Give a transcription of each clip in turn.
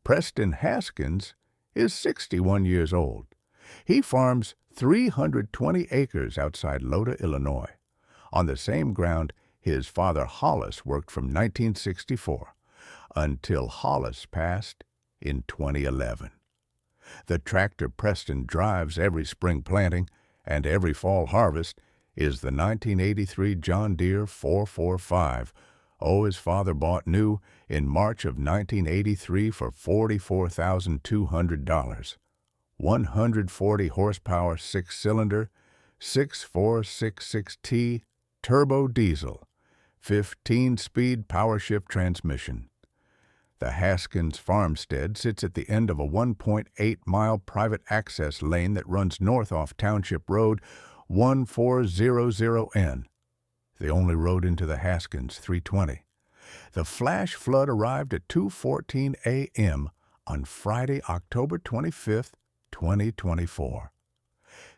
Preston Haskins is 61 years old. He farms 320 acres outside Loda, Illinois. On the same ground, his father Hollis worked from 1964 until Hollis passed in 2011. The tractor Preston drives every spring planting and every fall harvest is the 1983 John Deere 445. His father bought new in March of 1983 for $44,200. 140 horsepower, 6-cylinder, 6466T turbo diesel, 15-speed power shift transmission. The Haskins farmstead sits at the end of a 1.8-mile private access lane that runs north off Township Road 1400N, the only road into the Haskins 320. The flash flood arrived at 2:14 a.m. on Friday, October 25, 2024.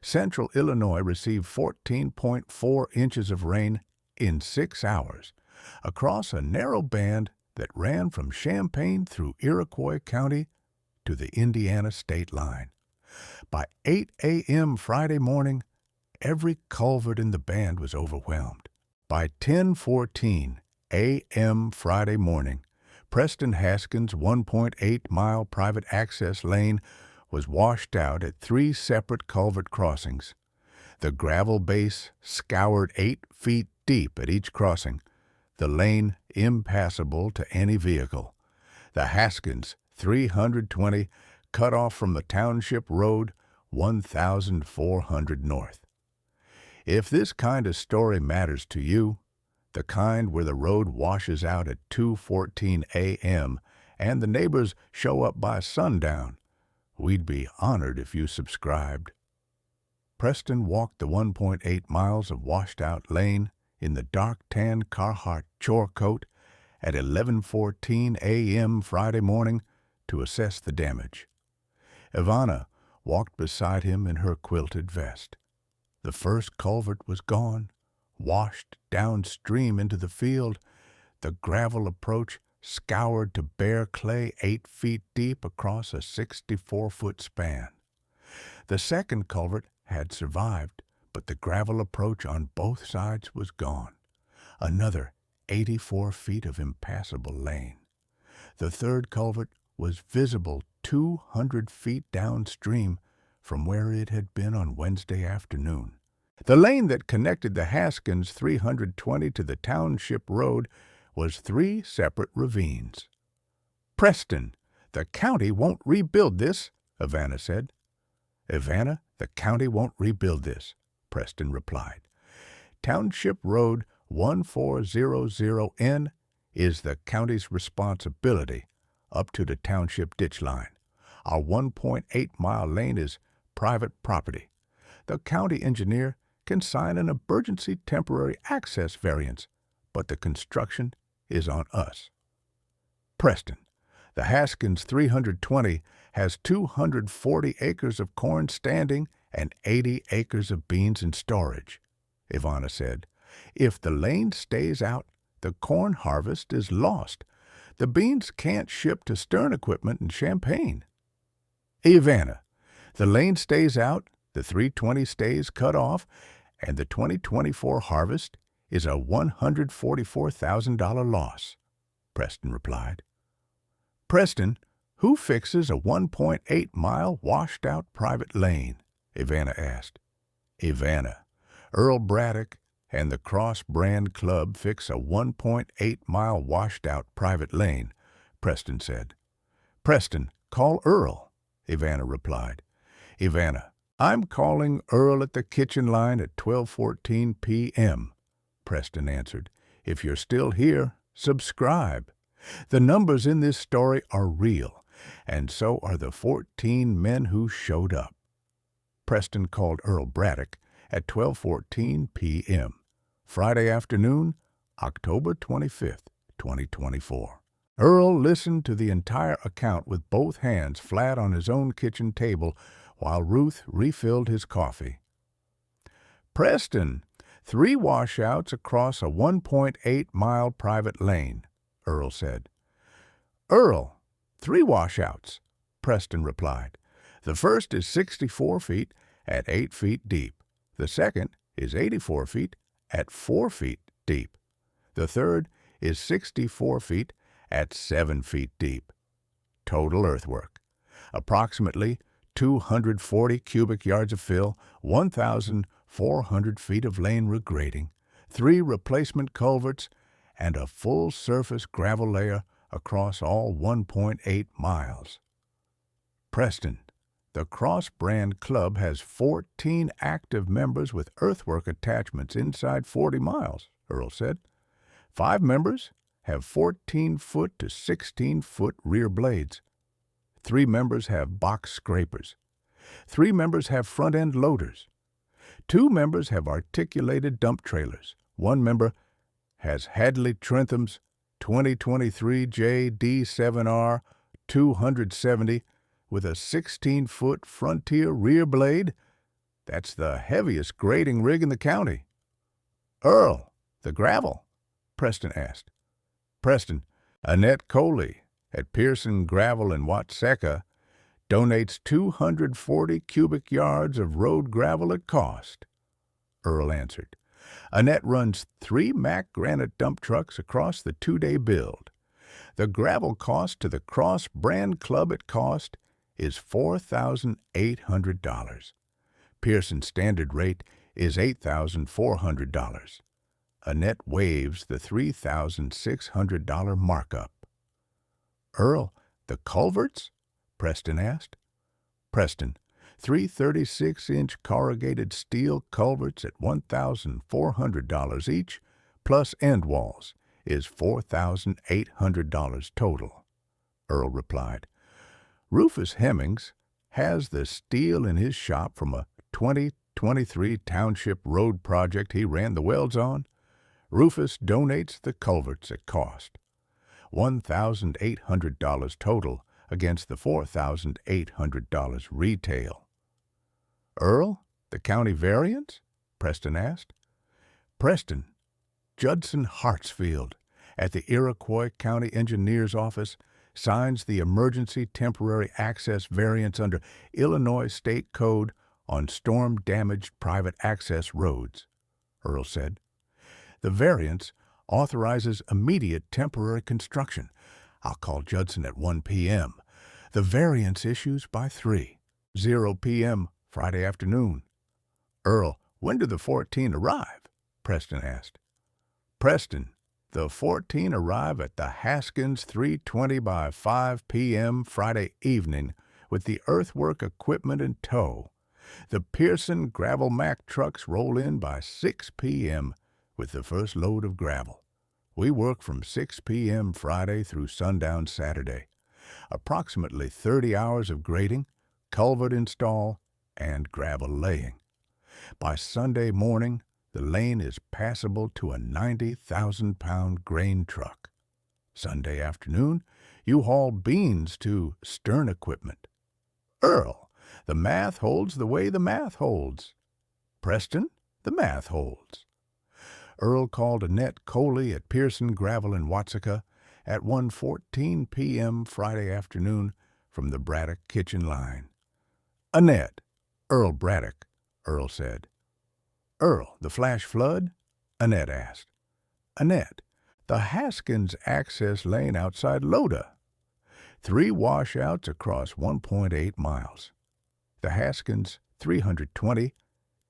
Central Illinois received 14.4 inches of rain in 6 hours across a narrow band that ran from Champaign through Iroquois County to the Indiana state line. By 8 a.m. Friday morning, every culvert in the band was overwhelmed. By 10:14 a.m. Friday morning, Preston Haskins' 1.8-mile private access lane was washed out at 3 separate culvert crossings. The gravel base scoured 8 feet deep at each crossing, the lane impassable to any vehicle. The Haskins 320 cut off from the Township Road 1400 north. If this kind of story matters to you, the kind where the road washes out at 2:14 a.m. and the neighbors show up by sundown, we'd be honored if you subscribed. Preston walked the 1.8 miles of washed-out lane in the dark tan Carhartt chore coat at 11:14 a.m. Friday morning to assess the damage. Ivana walked beside him in her quilted vest. The first culvert was gone, washed downstream into the field, the gravel approach scoured to bare clay 8 feet deep across a 64-foot span. The second culvert had survived, but the gravel approach on both sides was gone. Another 84 feet of impassable lane. The third culvert was visible 200 feet downstream from where it had been on Wednesday afternoon. The lane that connected the Haskins 320 to the Township Road was 3 separate ravines. "Preston, the county won't rebuild this," Ivana said. "Ivana, the county won't rebuild this," Preston replied. "Township Road 1400N is the county's responsibility up to the township ditch line. Our 1.8-mile lane is private property. The county engineer can sign an emergency temporary access variance, but the construction is on us." Preston, the Haskins 320 has 240 acres of corn standing and 80 acres of beans in storage, Ivana said. "If the lane stays out, the corn harvest is lost. The beans can't ship to Stern Equipment in Champaign." "Ivana, the lane stays out, the 320 stays cut off, and the 2024 harvest is a $144,000 loss," Preston replied. "Preston, who fixes a 1.8-mile washed-out private lane?" Ivana asked. "Ivana, Earl Braddock and the Cross Brand Club fix a 1.8-mile washed-out private lane," Preston said. "Preston, call Earl," Ivana replied. "Ivana, I'm calling Earl at the kitchen line at 12:14 p.m., Preston answered. "If you're still here, subscribe. The numbers in this story are real, and so are the 14 men who showed up." Preston called Earl Braddock at 12:14 p.m., Friday afternoon, October 25, 2024. Earl listened to the entire account with both hands flat on his own kitchen table while Ruth refilled his coffee. "Preston, 3 washouts across a 1.8-mile private lane," Earl said. "Earl, 3 washouts, Preston replied. The first is 64 feet at 8 feet deep. The second is 84 feet at 4 feet deep. The third is 64 feet at 7 feet deep. Total earthwork: approximately 240 cubic yards of fill, 1,400 feet of lane regrading, 3 replacement culverts, and a full surface gravel layer across all 1.8 miles. Preston, the Cross Brand Club has 14 active members with earthwork attachments inside 40 miles, Earl said. 5 members have 14-foot to 16-foot rear blades. 3 members have box scrapers. 3 members have front-end loaders. 2 members have articulated dump trailers. 1 member has Hadley Trentham's 2023 JD7R 270 with a 16-foot Frontier rear blade. That's the heaviest grading rig in the county. Earl, the gravel? Preston asked. Preston, Annette Coley at Pearson Gravel in Watseka donates 240 cubic yards of road gravel at cost, Earl answered. Annette runs 3 Mack granite dump trucks across the 2-day build. The gravel cost to the Cross Brand Club at cost is $4,800. Pearson's standard rate is $8,400. Annette waives the $3,600 markup. Earl, the culverts? Preston asked. Preston, 3 36-inch corrugated steel culverts at $1,400 each, plus end walls, is $4,800 total, Earl replied. Rufus Hemmings has the steel in his shop from a 2023 Township Road project he ran the welds on. Rufus donates the culverts at cost. $1,800 total against the $4,800 retail. Earl, the county variance? Preston asked. Preston, Judson Hartsfield at the Iroquois County Engineer's Office signs the emergency temporary access variance under Illinois State Code on storm-damaged private access roads, Earl said. The variance authorizes immediate temporary construction. I'll call Judson at 1 p.m. The variance issues by 3:00 p.m. Friday afternoon. Earl, when do the 14 arrive? Preston asked. Preston, the 14 arrive at the Haskins 3:20 by 5 p.m. Friday evening with the earthwork equipment in tow. The Pearson Gravel Mack trucks roll in by 6 p.m. with the first load of gravel. We work from 6 p.m. Friday through sundown Saturday. Approximately 30 hours of grading, culvert install, and gravel laying. By Sunday morning, the lane is passable to a 90,000-pound grain truck. Sunday afternoon, you haul beans to stern equipment. Earl, the math holds the way the math holds. Preston, the math holds. Earl called Annette Coley at Pearson Gravel in Watseka at 1:14 p.m. Friday afternoon from the Braddock kitchen line. Annette, Earl Braddock, Earl said. Earl, the flash flood? Annette asked. Annette, the Haskins access lane outside Loda. 3 washouts across 1.8 miles. The Haskins 320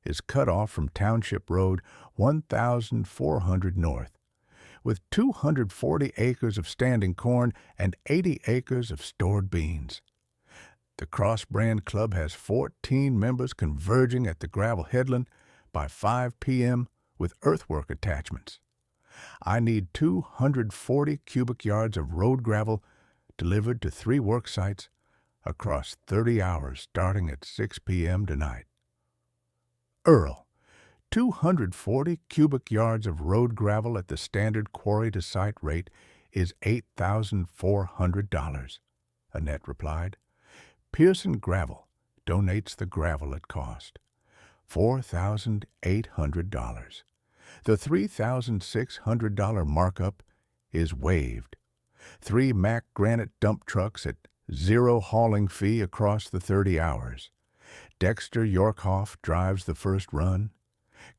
is cut off from Township Road 1,400 north, with 240 acres of standing corn and 80 acres of stored beans. The Cross Brand Club has 14 members converging at the gravel headland by 5 p.m. with earthwork attachments. I need 240 cubic yards of road gravel delivered to 3 work sites across 30 hours starting at 6 p.m. tonight. Earl, 240 cubic yards of road gravel at the standard quarry-to-site rate is $8,400, Annette replied. Pearson Gravel donates the gravel at cost, $4,800. The $3,600 markup is waived. 3 Mack granite dump trucks at 0 hauling fee across the 30 hours. Dexter Yorkhoff drives the first run.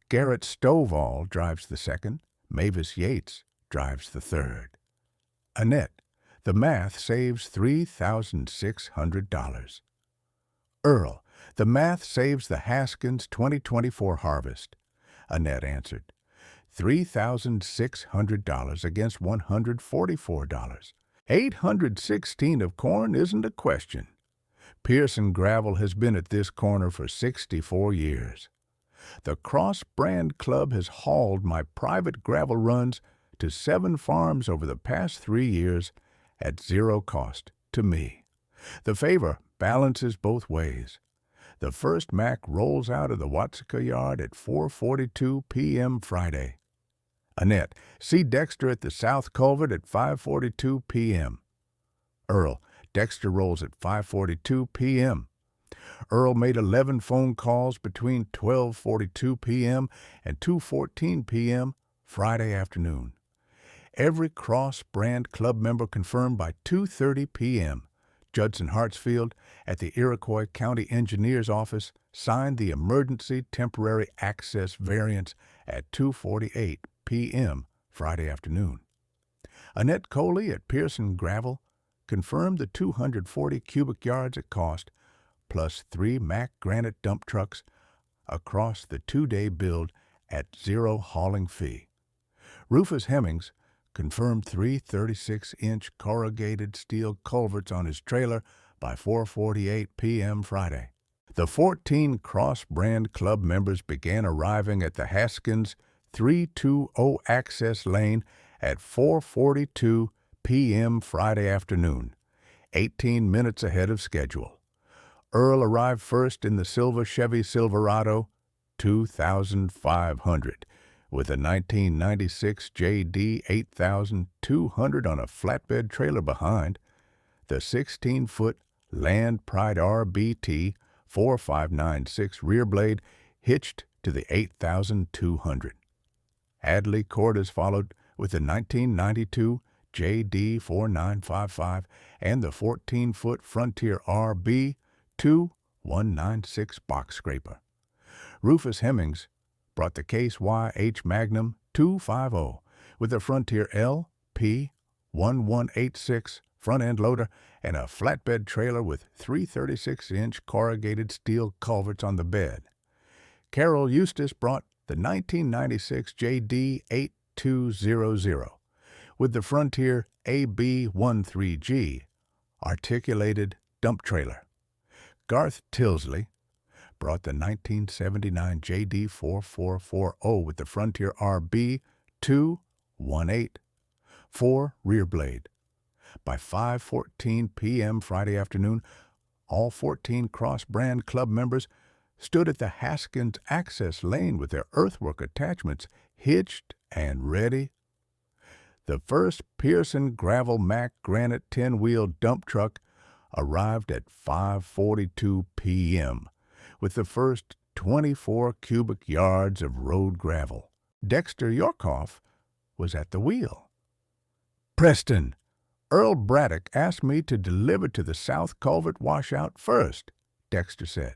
Garrett Stovall drives the second. Mavis Yates drives the third. Annette, the math saves $3,600. Earl, the math saves the Haskins 2024 harvest. Annette answered, $3,600 against $144. $816 of corn isn't a question. Pearson Gravel has been at this corner for 64 years. The Cross Brand Club has hauled my private gravel runs to 7 farms over the past 3 years at 0 cost to me. The favor balances both ways. The first Mack rolls out of the Watsika yard at 4:42 p.m. Friday. Annette, see Dexter at the South Culvert at 5:42 p.m. Earl, Dexter rolls at 5:42 p.m. Earl made 11 phone calls between 12:42 p.m. and 2:14 p.m. Friday afternoon. Every Cross Brand Club member confirmed by 2:30 p.m. Judson Hartsfield at the Iroquois County Engineer's Office signed the Emergency Temporary Access Variance at 2:48 p.m. Friday afternoon. Annette Coley at Pearson Gravel confirmed the 240 cubic yards at cost, plus 3 Mack granite dump trucks across the 2-day build at 0 hauling fee. Rufus Hemmings confirmed 3 36-inch corrugated steel culverts on his trailer by 4:48 p.m. Friday. The 14 Cross Brand Club members began arriving at the Haskins 320 access lane at 4:42 p.m. Friday afternoon, 18 minutes ahead of schedule. Earl arrived first in the silver Chevy Silverado 2500 with a 1996 JD 8200 on a flatbed trailer behind, the 16-foot Land Pride RBT 4596 rear blade hitched to the 8200. Adley Cordes followed with the 1992 JD 4955 and the 14-foot Frontier RB 2196 box scraper. Rufus Hemmings brought the Case YH Magnum 250 with the Frontier LP 1186 front-end loader and a flatbed trailer with 3 36-inch corrugated steel culverts on the bed. Carol Eustace brought the 1996 JD 8200 with the Frontier AB13G articulated dump trailer. Garth Tilsley brought the 1979 JD 4440 with the Frontier RB 2184 rear blade. By 5:14 p.m. Friday afternoon, all 14 Cross Brand Club members stood at the Haskins access lane with their earthwork attachments hitched and ready. The first Pearson Gravel Mack granite 10-wheel dump truck arrived at 5:42 p.m. with the first 24 cubic yards of road gravel. Dexter Yorkhoff was at the wheel. Preston, Earl Braddock asked me to deliver to the South Culvert washout first, Dexter said.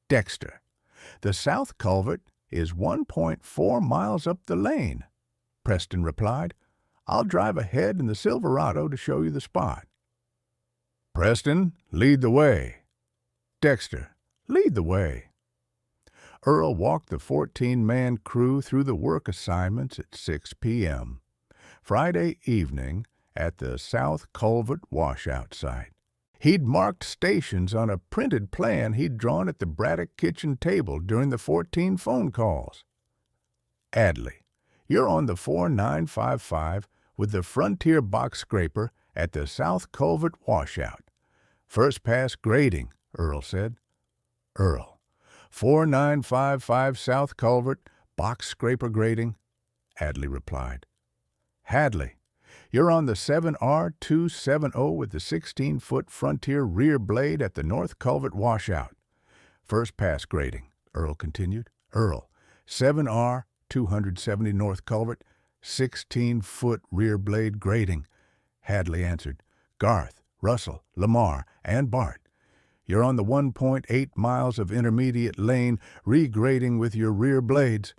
Dexter, the South Culvert is 1.4 miles up the lane, Preston replied. I'll drive ahead in the Silverado to show you the spot. Preston, lead the way. Dexter, lead the way. Earl walked the 14-man crew through the work assignments at 6 p.m. Friday evening at the South Culvert washout site. He'd marked stations on a printed plan he'd drawn at the Braddock kitchen table during the 14 phone calls. Adley, you're on the 4955 with the Frontier box scraper at the South Culvert washout. First pass grading, Earl said. Earl, 4955 South Culvert, box scraper grading, Adley replied. Hadley, you're on the 7R270 with the 16-foot Frontier rear blade at the North Culvert washout. First pass grading, Earl continued. Earl, 7R270 North Culvert, 16-foot rear blade grading, Hadley answered. "Garth, Russell, Lamar, and Bart. You're on the 1.8 miles of intermediate lane, regrading with your rear blades.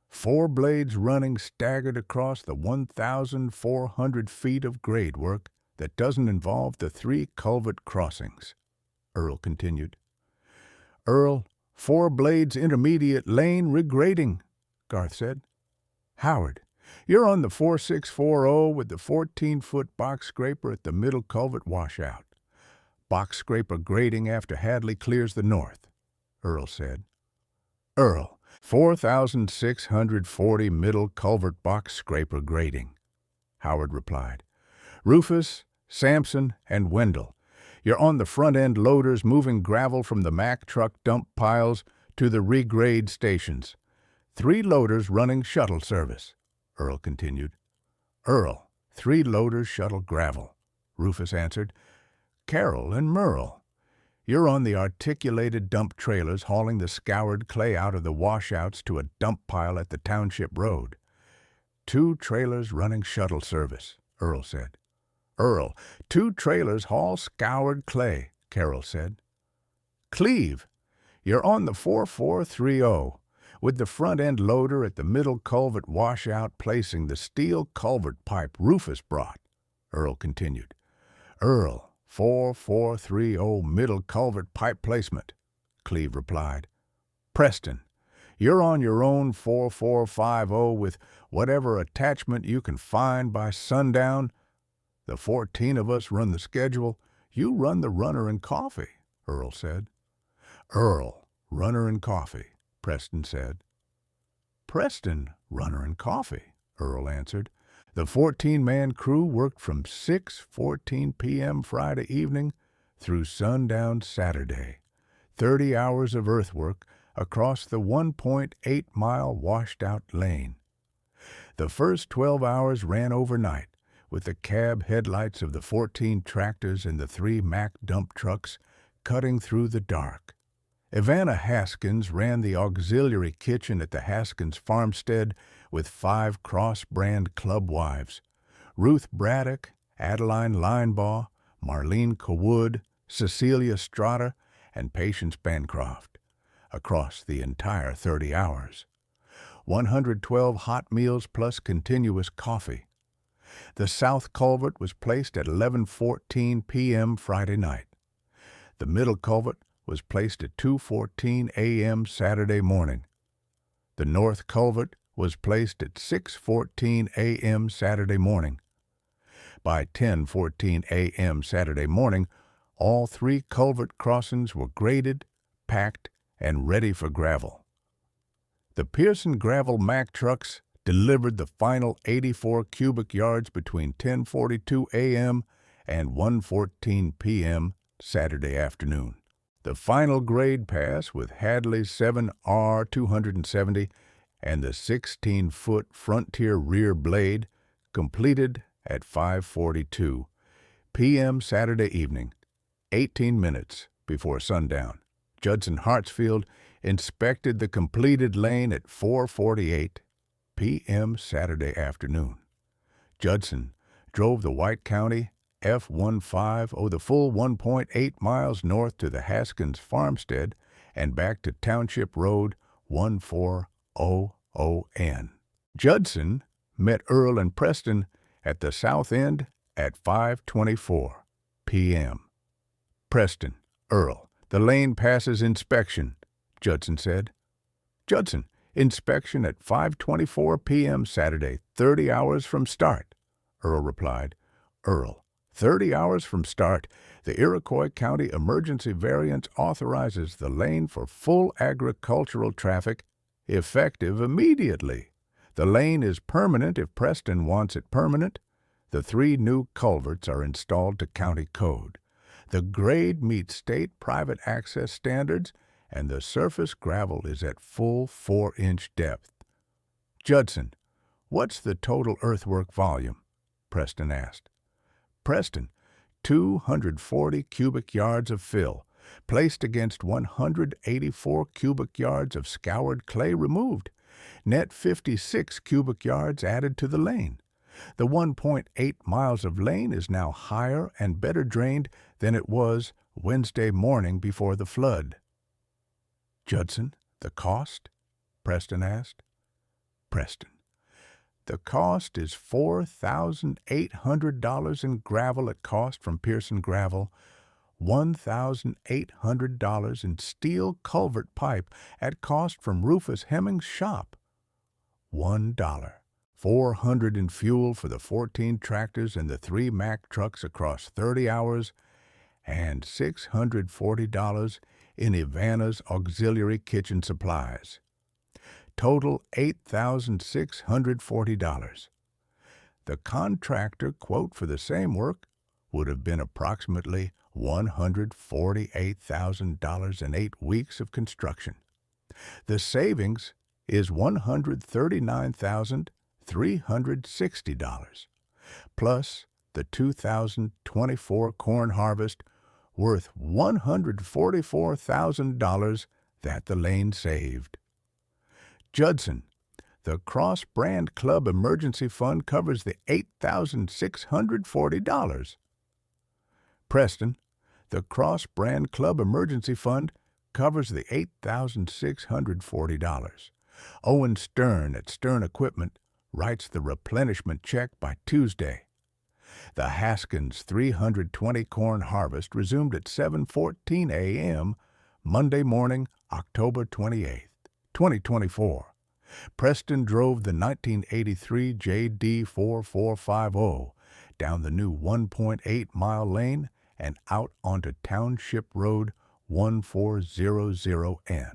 4 blades running staggered across the 1,400 feet of grade work that doesn't involve the 3 culvert crossings," Earl continued. "Earl, 4 blades intermediate lane regrading," Garth said. "Howard, you're on the 4640 with the 14-foot box scraper at the middle culvert washout. Box scraper grading after Hadley clears the north," Earl said. "Earl, 4,640 middle culvert box scraper grading," Howard replied. "Rufus, Sampson, and Wendell, you're on the front-end loaders moving gravel from the Mack truck dump piles to the regrade stations. 3 loaders running shuttle service," Earl continued. "Earl, 3 loaders shuttle gravel," Rufus answered. "Carroll and Merle, you're on the articulated dump trailers hauling the scoured clay out of the washouts to a dump pile at the Township Road. 2 trailers running shuttle service," Earl said. "Earl, 2 trailers haul scoured clay," Carroll said. "Cleve, you're on the 4430 with the front-end loader at the middle culvert washout placing the steel culvert pipe Rufus brought," Earl continued. "Earl, 4430 middle culvert pipe placement," Cleve replied. "Preston, you're on your own 4450 with whatever attachment you can find by sundown. The 14 of us run the schedule. You run the runner and coffee," Earl said. "Earl, runner and coffee," Preston said. "Preston, runner and coffee," Earl answered. The 14-man crew worked from 6:14 p.m. Friday evening through sundown Saturday. 30 hours of earthwork across the 1.8-mile washed-out lane. The first 12 hours ran overnight, with the cab headlights of the 14 tractors and the 3 Mack dump trucks cutting through the dark. Ivana Haskins ran the auxiliary kitchen at the Haskins farmstead with 5 cross-brand club wives: Ruth Braddock, Adeline Linebaugh, Marlene Cawood, Cecilia Strata, and Patience Bancroft, across the entire 30 hours. 112 hot meals plus continuous coffee. The south culvert was placed at 11:14 p.m. Friday night. The middle culvert was placed at 2:14 a.m. Saturday morning. The north culvert was placed at 6:14 a.m. Saturday morning. By 10:14 a.m. Saturday morning, all 3 culvert crossings were graded, packed, and ready for gravel. The Pearson Gravel Mack trucks delivered the final 84 cubic yards between 10:42 a.m. and 1:14 p.m. Saturday afternoon. The final grade pass with Hadley's 7R270 and the 16-foot Frontier rear blade completed at 5:42 p.m. Saturday evening, 18 minutes before sundown. Judson Hartsfield inspected the completed lane at 4:48 p.m. Saturday afternoon. Judson drove the White County F-15 the full 1.8 miles north to the Haskins farmstead and back to Township Road 1400N. Judson met Earl and Preston at the south end at 5:24 p.m. "Preston, Earl, the lane passes inspection," Judson said. "Judson, inspection at 5:24 p.m. Saturday, 30 hours from start," Earl replied. "Earl, 30 hours from start, the Iroquois County Emergency Variance authorizes the lane for full agricultural traffic, effective immediately. The lane is permanent if Preston wants it permanent. The 3 new culverts are installed to county code. The grade meets state private access standards, and the surface gravel is at full 4-inch depth." "Judson, what's the total earthwork volume?" Preston asked. "Preston, 240 cubic yards of fill, placed against 184 cubic yards of scoured clay removed. Net 56 cubic yards added to the lane. The 1.8 miles of lane is now higher and better drained than it was Wednesday morning before the flood. Judson, the cost? Preston asked. Preston, the cost is $4,800 in gravel at cost from Pearson Gravel, $1,800 in steel culvert pipe at cost from Rufus Hemmings' shop, $1, $400 in fuel for the 14 tractors and the 3 Mack trucks across 30 hours, and $640 in Ivana's auxiliary kitchen supplies. Total $8,640. The contractor quote for the same work would have been approximately $148,000 in 8 weeks of construction. The savings is $139,360, plus the 2024 corn harvest worth $144,000 that the lane saved. Judson, the Cross Brand Club Emergency Fund covers the $8,640. Preston, the Cross Brand Club Emergency Fund covers the $8,640. Owen Stern at Stern Equipment writes the replenishment check by Tuesday. The Haskins 320 corn harvest resumed at 7:14 a.m. Monday morning, October 28, 2024. Preston drove the 1983 JD 4450 down the new 1.8-mile lane and out onto Township Road 1400N.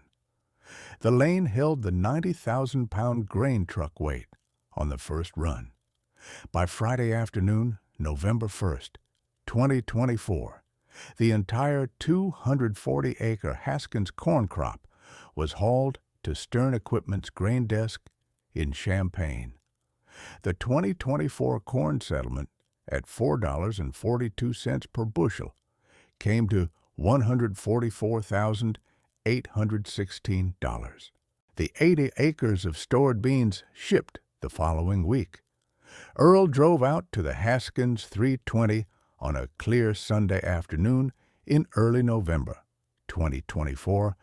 The lane held the 90,000-pound grain truck weight on the first run. By Friday afternoon, November 1st, 2024, the entire 240-acre Haskins corn crop was hauled to Stern Equipment's grain desk in Champaign. The 2024 corn settlement at $4.42 per bushel came to $144,816. The 80 acres of stored beans shipped the following week. Earl drove out to the Haskins 320 on a clear Sunday afternoon in early November 2024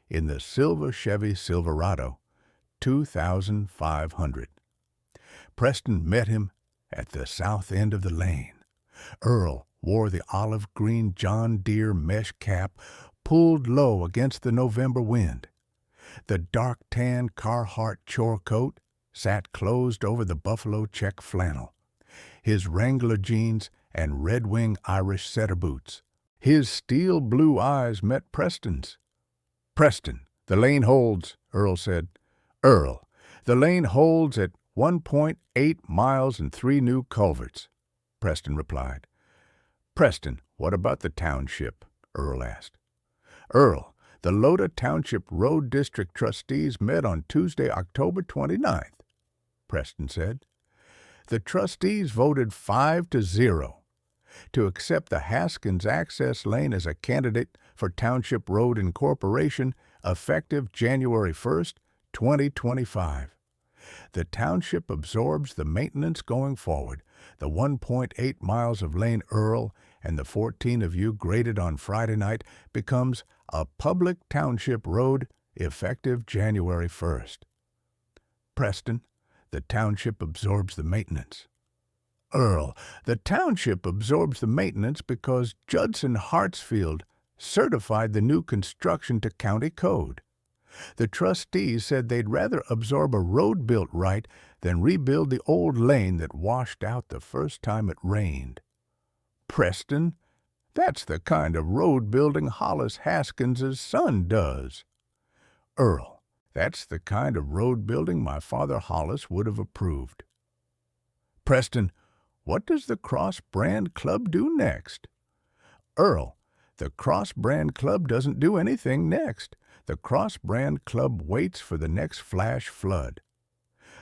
in the silver Chevy Silverado 2500. Preston met him at the south end of the lane. Earl wore the olive-green John Deere mesh cap pulled low against the November wind. The dark-tan Carhartt chore coat sat closed over the buffalo check flannel. His Wrangler jeans and Red Wing Irish setter boots. His steel blue eyes met Preston's. "Preston, the lane holds," Earl said. "Earl, the lane holds at 1.8 miles and 3 new culverts," Preston replied. "Preston, what about the township?" Earl asked. "Earl, the Loda Township Road District trustees met on Tuesday, October 29th, Preston said. The trustees voted 5-0 to accept the Haskins access lane as a candidate for Township Road Incorporation effective January 1st, 2025. The township absorbs the maintenance going forward. The 1.8 miles of lane Earl and the 14 of you graded on Friday night becomes a public township road effective January 1st. Preston, the township absorbs the maintenance. Earl, the township absorbs the maintenance because Judson Hartsfield certified the new construction to county code. The trustees said they'd rather absorb a road built right than rebuild the old lane that washed out the first time it rained. Preston, that's the kind of road building Hollis Haskins' son does. Earl, that's the kind of road building my father Hollis would have approved. Preston, what does the Cross Brand Club do next? Earl, the Cross Brand Club doesn't do anything next. The Cross Brand Club waits for the next flash flood.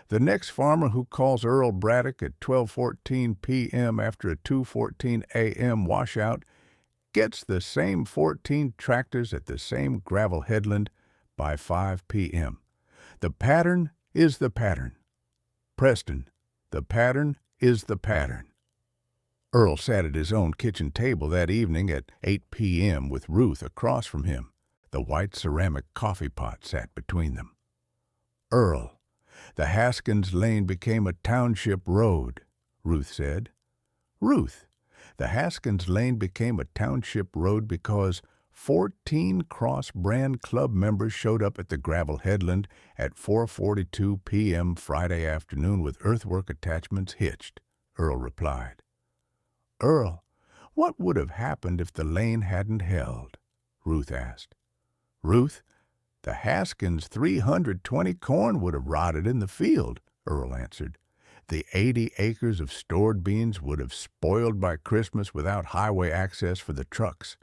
The next farmer who calls Earl Braddock at 12:14 p.m. after a 2:14 a.m. washout gets the same 14 tractors at the same gravel headland by 5 p.m. The pattern is the pattern. Preston, The pattern is the pattern. Earl sat at his own kitchen table that evening at 8 p.m. with Ruth across from him. The white ceramic coffee pot sat between them. "Earl, the Haskins lane became a township road," Ruth said. "Ruth, the Haskins lane became a township road because 14 cross-brand club members showed up at the gravel headland at 4:42 p.m. Friday afternoon with earthwork attachments hitched," Earl replied. "Earl, what would have happened if the lane hadn't held?" Ruth asked. "Ruth, the Haskins 320 corn would have rotted in the field," Earl answered. "The 80 acres of stored beans would have spoiled by Christmas without highway access for the trucks.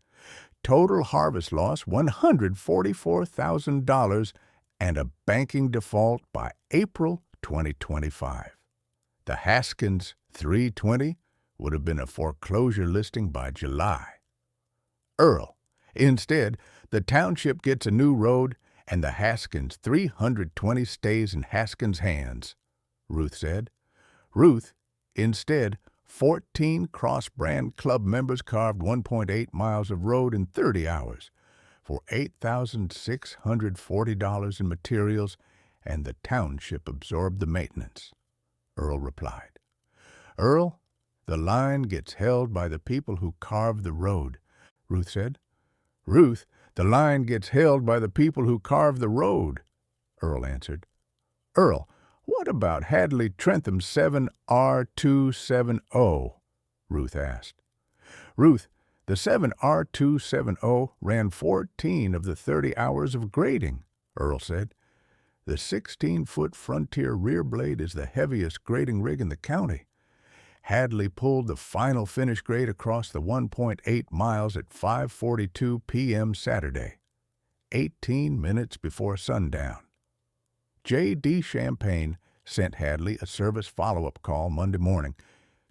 Total harvest loss $144,000 and a banking default by April 2025. The Haskins 320 would have been a foreclosure listing by July. Earl, instead, the township gets a new road and the Haskins 320 stays in Haskins' hands," Ruth said. "Ruth, instead, 14 cross-brand club members carved 1.8 miles of road in 30 hours for $8,640 in materials, and the township absorbed the maintenance," Earl replied. "Earl, the line gets held by the people who carved the road," Ruth said. "Ruth, the line gets held by the people who carved the road," Earl answered. "Earl, what about Hadley Trentham's 7R270? Ruth asked. "Ruth, the 7R270 ran 14 of the 30 hours of grading," Earl said. "The 16-foot Frontier rear blade is the heaviest grading rig in the county. Hadley pulled the final finish grade across the 1.8 miles at 5:42 p.m. Saturday, 18 minutes before sundown. J.D. Champagne sent Hadley a service follow-up call Monday morning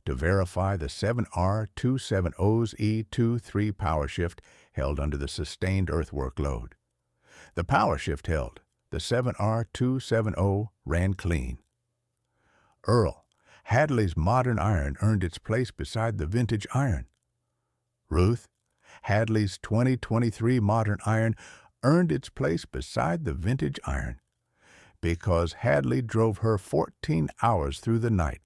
to verify the 7R270's E23 power shift held under the sustained earthwork load. The power shift held. The 7R270 ran clean. Earl, Hadley's modern iron earned its place beside the vintage iron. Ruth, Hadley's 2023 modern iron earned its place beside the vintage iron because Hadley drove her 14 hours through the night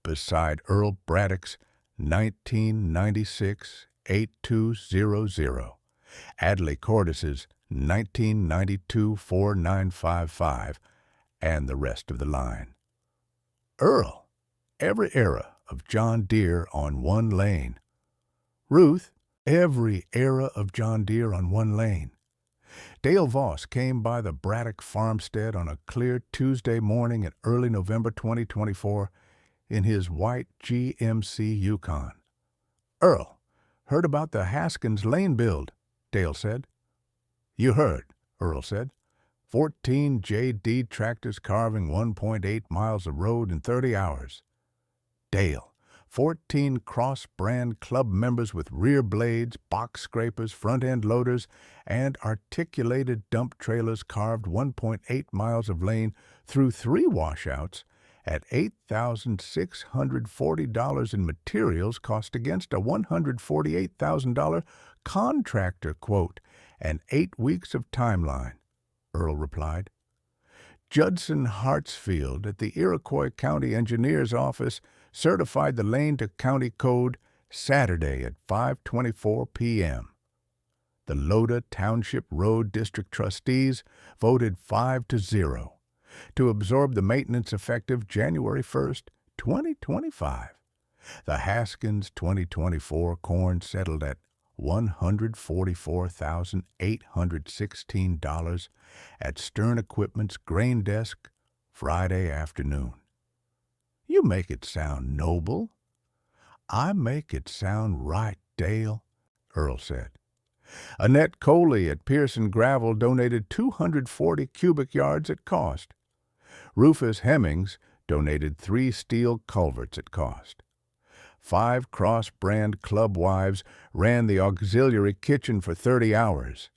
beside Earl Braddock's 1996 8200, Adley Cordis's 1992 4955, and the rest of the line. Earl, every era of John Deere on one lane. Ruth, every era of John Deere on one lane. Dale Voss came by the Braddock farmstead on a clear Tuesday morning in early November 2024 in his white GMC Yukon. "Earl, heard about the Haskins lane build," Dale said. "You heard," Earl said. 14 J.D. tractors carving 1.8 miles of road in 30 hours. Dale, 14 cross-brand club members with rear blades, box scrapers, front-end loaders, and articulated dump trailers carved 1.8 miles of lane through 3 washouts at $8,640 in materials cost against a $148,000 contractor quote and 8 weeks of timeline, Earl replied. Judson Hartsfield at the Iroquois County Engineer's Office certified the lane to county code Saturday at 5:24 p.m. The Loda Township Road District Trustees voted 5-0 to absorb the maintenance effective January 1st, 2025. The Haskins 2024 corn settled at $144,816 at Stern Equipment's grain desk Friday afternoon. You make it sound noble. I make it sound right, Dale, Earl said. Annette Coley at Pearson Gravel donated 240 cubic yards at cost. Rufus Hemmings donated 3 steel culverts at cost. 5 cross-brand club wives ran the auxiliary kitchen for 30 hours.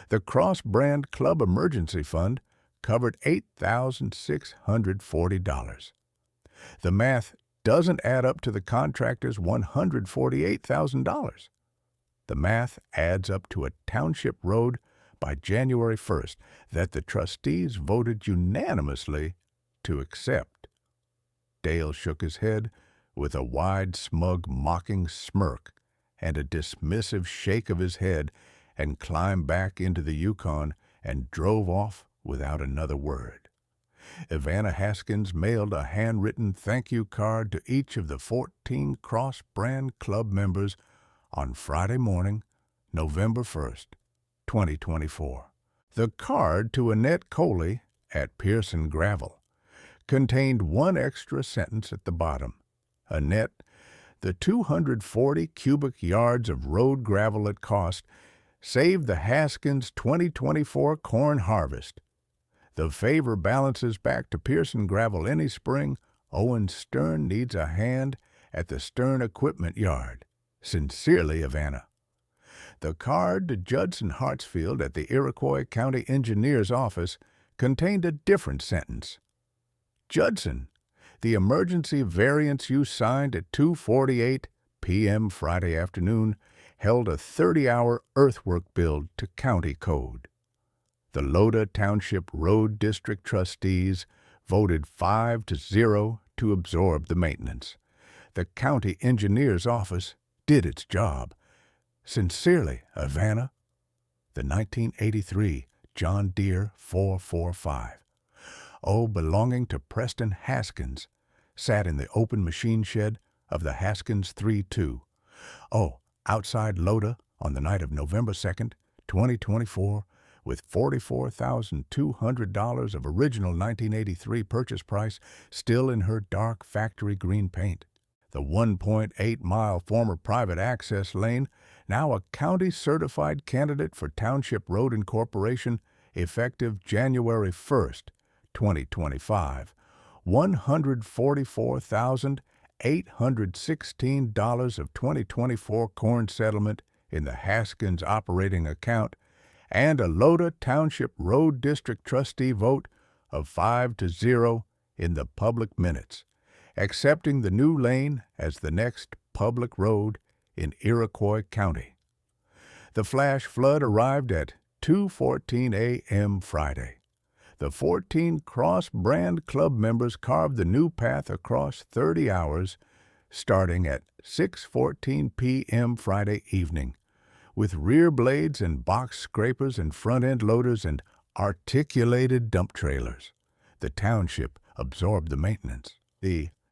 The cross-brand club emergency fund covered $8,640. The math doesn't add up to the contractor's $148,000. The math adds up to a Township Road by January 1st that the trustees voted unanimously to accept. Dale shook his head with a wide, smug, mocking smirk and a dismissive shake of his head and climbed back into the Yukon and drove off without another word. Ivana Haskins mailed a handwritten thank you card to each of the 14 Cross Brand Club members on Friday morning, November 1st, 2024. The card to Annette Coley at Pearson Gravel contained one extra sentence at the bottom. Annette, the 240 cubic yards of road gravel it cost saved the Haskins 2024 corn harvest. The favor balances back to Pearson Gravel any spring. Owen Stern needs a hand at the Stern Equipment Yard. Sincerely, Ivana. The card to Judson Hartsfield at the Iroquois County Engineer's office contained a different sentence. Judson, the emergency variance you signed at 2:48 p.m. Friday afternoon held a 30-hour earthwork build to county code. The Loda Township Road District trustees voted 5-0 to absorb the maintenance. The county engineer's office did its job. Sincerely, Ivana. The 1983 John Deere 445. Belonging to Preston Haskins, sat in the open machine shed of the Haskins 3-2. Outside Loda on the night of November 2nd, 2024, with $44,200 of original 1983 purchase price still in her dark factory green paint. The 1.8-mile former private access lane, now a county-certified candidate for Township Road Incorporation, effective January 1st, 2025. $144,816 of 2024 corn settlement in the Haskins operating account, and a Loda Township Road District trustee vote of 5-0 in the public minutes, accepting the new lane as the next public road in Iroquois County. The flash flood arrived at 2:14 a.m. Friday. The 14 Cross Brand Club members carved the new path across 30 hours, starting at 6:14 p.m. Friday evening, with rear blades and box scrapers and front-end loaders and articulated dump trailers. The township absorbed the maintenance. The